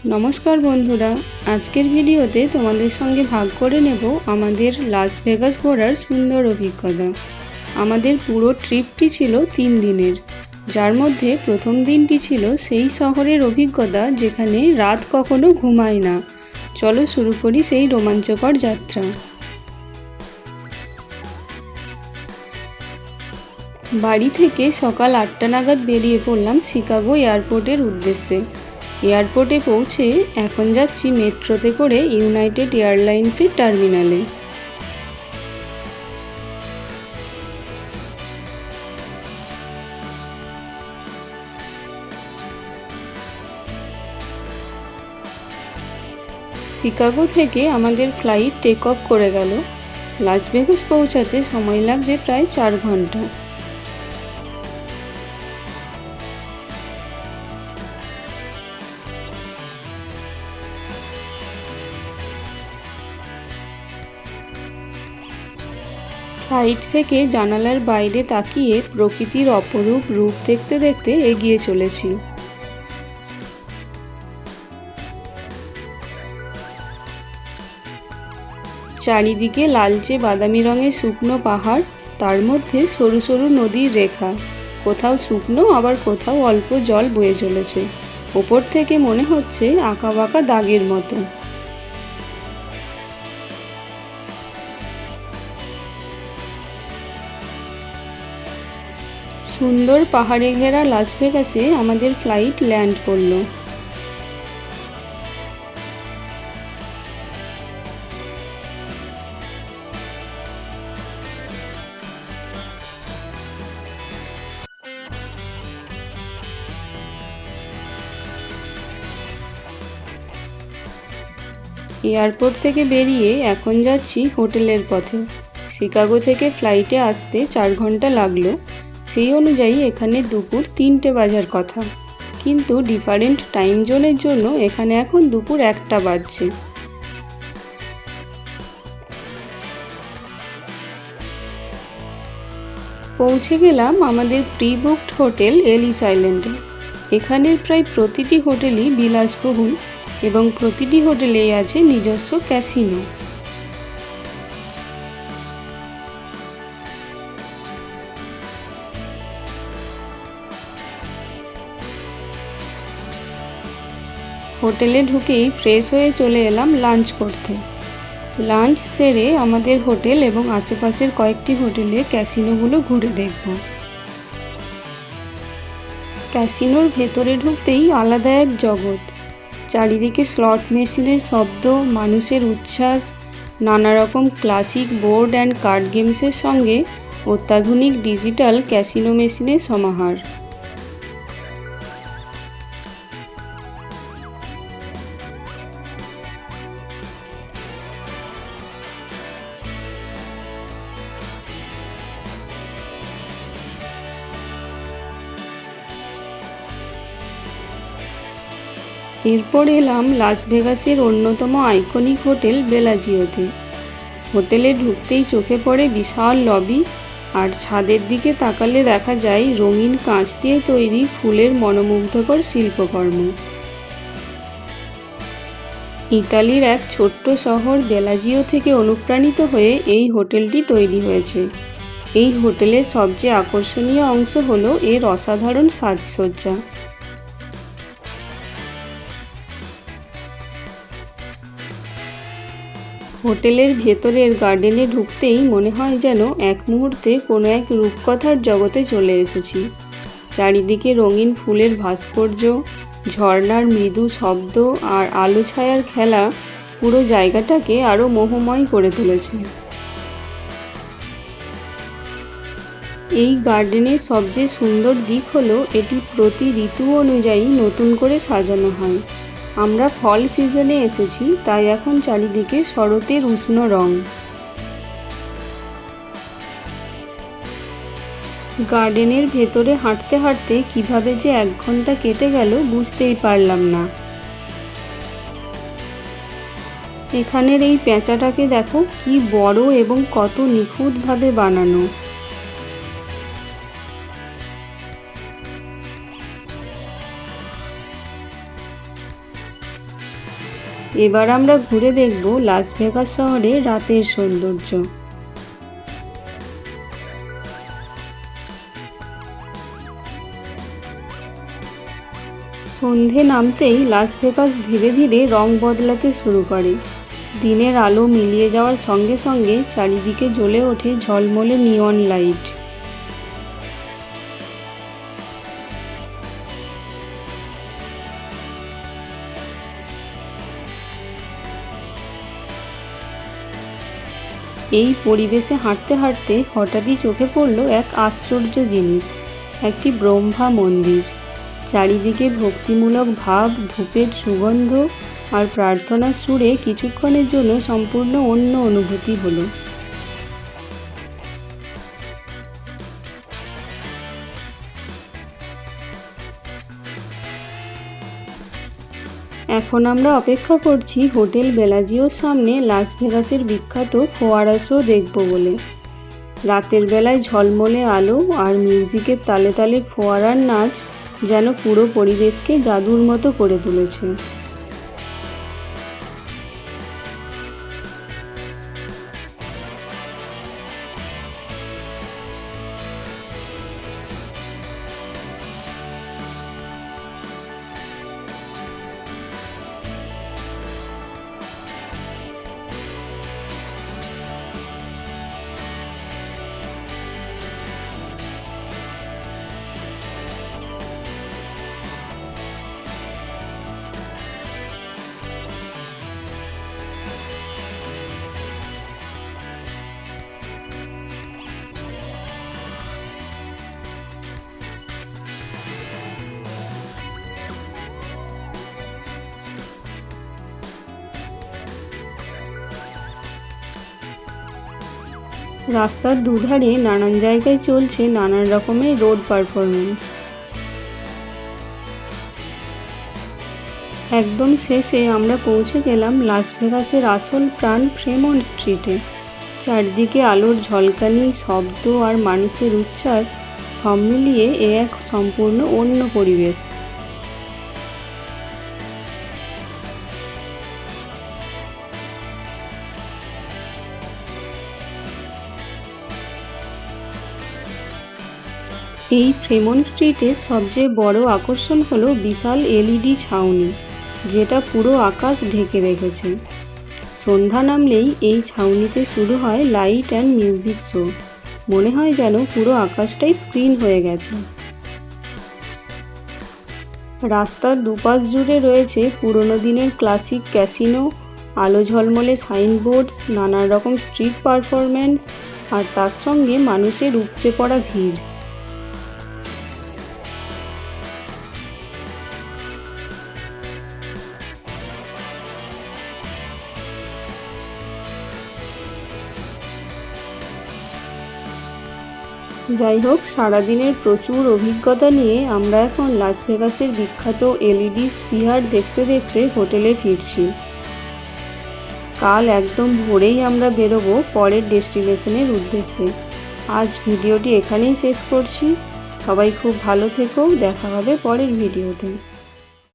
নমস্কার বন্ধুরা, আজকের ভিডিওতে তোমাদের সঙ্গে ভাগ করে নেব আমাদের লাস ভেগাস ঘোরার সুন্দর অভিজ্ঞতা। আমাদের পুরো ট্রিপটি ছিল 3 দিনের, যার মধ্যে প্রথম দিনটি ছিল সেই শহরের অভিজ্ঞতা যেখানে রাত কখনো ঘুমায় না। চলো শুরু করি সেই রোমাঞ্চকর যাত্রা। বাড়ি থেকে সকাল 8টা নাগাদ বেরিয়ে পড়লাম শিকাগো এয়ারপোর্টের উদ্দেশ্যে। এয়ারপোর্টে পৌঁছে এখন যাচ্ছি মেট্রোতে করে ইউনাইটেড এয়ারলাইন্সের টার্মিনালে। শিকাগো থেকে আমাদের ফ্লাইট টেক অফ করে গেল। লাস ভেগাস পৌঁছাতে সময় লাগবে প্রায় 4 ঘন্টা। ফ্লাইট থেকে জানালার বাইরে তাকিয়ে প্রকৃতির অপরূপ রূপ দেখতে দেখতে এগিয়ে চলেছি। চারিদিকে লালচে বাদামি রঙের শুকনো পাহাড়, তার মধ্যে সরু সরু নদীর রেখা, কোথাও শুকনো আবার কোথাও অল্প জল বয়ে চলেছে। ওপর থেকে মনে হচ্ছে আঁকা বাঁকা দাগের মতো। সুন্দর পাহাড়ে ঘেরা লাস ভেগাসে আমাদের ফ্লাইট ল্যান্ড করলো। এয়ারপোর্ট থেকে বেরিয়ে এখন যাচ্ছি হোটেলের পথে। শিকাগো থেকে ফ্লাইটে আসতে 4 ঘন্টা লাগলো। সেই অনুযায়ী এখানে দুপুর 3টে বাজার কথা, কিন্তু ডিফারেন্ট টাইম জোনের জন্য এখানে এখন দুপুর 1টা বাজছে। পৌঁছে গেলাম আমাদের প্রি বুকড হোটেল এলিস আইল্যান্ডে। এখানের প্রায় প্রতিটি হোটেলই বিলাসবহুল এবং প্রতিটি হোটেলেই আছে নিজস্ব ক্যাসিনো। হোটেলে ঢুকেই ফ্রেশ হয়ে চলে এলাম লাঞ্চ করতে। লাঞ্চ সেরে আমাদের হোটেল এবং আশেপাশের কয়েকটি হোটেলে ক্যাসিনোগুলো ঘুরে দেখব। ক্যাসিনোর ভেতরে ঢুকতেই আলাদা এক জগৎ। চারিদিকে স্লট মেশিনের শব্দ, মানুষের উচ্ছ্বাস, নানা রকম ক্লাসিক বোর্ড অ্যান্ড কার্ড গেমসের সঙ্গে অত্যাধুনিক ডিজিটাল ক্যাসিনো মেশিনের সমাহার। এরপর এলাম লাস ভেগাসের অন্যতম আইকনিক হোটেল বেলাজিওতে। হোটেলে ঢুকতেই চোখে পড়ে বিশাল লবি, আর ছাদের দিকে তাকালে দেখা যায় রঙিন কাঁচ দিয়ে তৈরি ফুলের মনোমুগ্ধকর শিল্পকর্ম। ইতালির এক ছোট্ট শহর বেলাজিও থেকে অনুপ্রাণিত হয়ে এই হোটেলটি তৈরি হয়েছে। এই হোটেলের সবচেয়ে আকর্ষণীয় অংশ হলো এর অসাধারণ সাজসজ্জা। হোটেলের ভেতরের গার্ডেনে ঢুকতেই মনে হয় যেন এক মুহূর্তে কোনো এক রূপকথার জগতে চলে এসেছি। চারিদিকে রঙিন ফুলের ভাস্কর্য, ঝর্ণার মৃদু শব্দ আর আলো ছায়ার খেলা পুরো জায়গাটাকে আরও মোহময় করে তুলেছে। এই গার্ডেনের সবচেয়ে সুন্দর দিক হলো এটি প্রতি ঋতু অনুযায়ী নতুন করে সাজানো হয়। আমরা ফল সিজনে এসেছি, তাই এখন চারিদিকে শরতের উষ্ণ রং। গার্ডেনের ভেতরে হাঁটতে হাঁটতে কিভাবে যে 1 ঘন্টা কেটে গেল বুঝতেই পারলাম না। এখানের এই পেঁচাটাকে দেখো, কি বড় এবং কত নিখুঁতভাবে বানানো। এবার আমরা ঘুরে দেখব লাস ভেগাস শহরে রাতের সৌন্দর্য। সন্ধে নামতেই লাস ভেগাস ধীরে ধীরে রং বদলাতে শুরু করে। দিনের আলো মিলিয়ে যাওয়ার সঙ্গে সঙ্গে চারিদিকে জ্বলে ওঠে ঝলমলে নিয়ন লাইট। এই পরিবেশে হাঁটতে হাঁটতে হঠাৎই চোখে পড়ল এক আশ্চর্য জিনিস, একটি ব্রহ্মা মন্দির। চারিদিকে ভক্তিমূলক ভাব, ধূপের সুগন্ধ আর প্রার্থনার সুরে কিছুক্ষণের জন্য সম্পূর্ণ অন্য অনুভূতি হলো। এখন আমরা অপেক্ষা করছি হোটেল বেলাজিওর সামনে লাস ভেগাসের বিখ্যাত ফোয়ারা শো দেখব বলে। রাতের বেলায় ঝলমলে আলো আর মিউজিকের তালে তালে ফোয়ারার নাচ যেন পুরো পরিবেশকে জাদুর মতো করে তুলেছে। রাস্তার দুধারে নানান জায়গায় চলছে নানান রকমের রোড পারফরমেন্স। একদম শেষে আমরা পৌঁছে গেলাম লাস ভেগাসের আসল প্রাণ ফ্রেমন্ট স্ট্রিটে। চারদিকে আলোর ঝলকানি, শব্দ আর মানুষের উচ্ছ্বাস সব মিলিয়ে এক সম্পূর্ণ অন্য পরিবেশ। এই ফ্রেমন্ট স্ট্রিটের সবচেয়ে বড় আকর্ষণ হলো বিশাল এলইডি ছাউনি, যেটা পুরো আকাশ ঢেকে রেখেছে। সন্ধ্যা নামলেই এই ছাউনিতে শুরু হয় লাইট অ্যান্ড মিউজিক শো। মনে হয় যেন পুরো আকাশটাই স্ক্রিন হয়ে গেছে। রাস্তার দুপাশ জুড়ে রয়েছে পুরনো দিনের ক্লাসিক ক্যাসিনো, আলো ঝলমলে সাইনবোর্ডস, নানা রকম স্ট্রিট পারফরমেন্স আর তার সঙ্গে মানুষের উপচে পড়া ভিড়। যাই হোক, সারাদিনের প্রচুর অভিজ্ঞতা নিয়ে আমরা এখন লাস ভেগাসের বিখ্যাত এলইডি স্পিয়ার দেখতে দেখতে হোটেলে ফিরছি। কাল একদম ভোরেই আমরা বেরোবো পরের ডেস্টিনেশনের উদ্দেশ্যে। আজ ভিডিওটি এখানেই শেষ করছি। সবাই খুব ভালো থেকো, দেখা হবে পরের ভিডিওতে।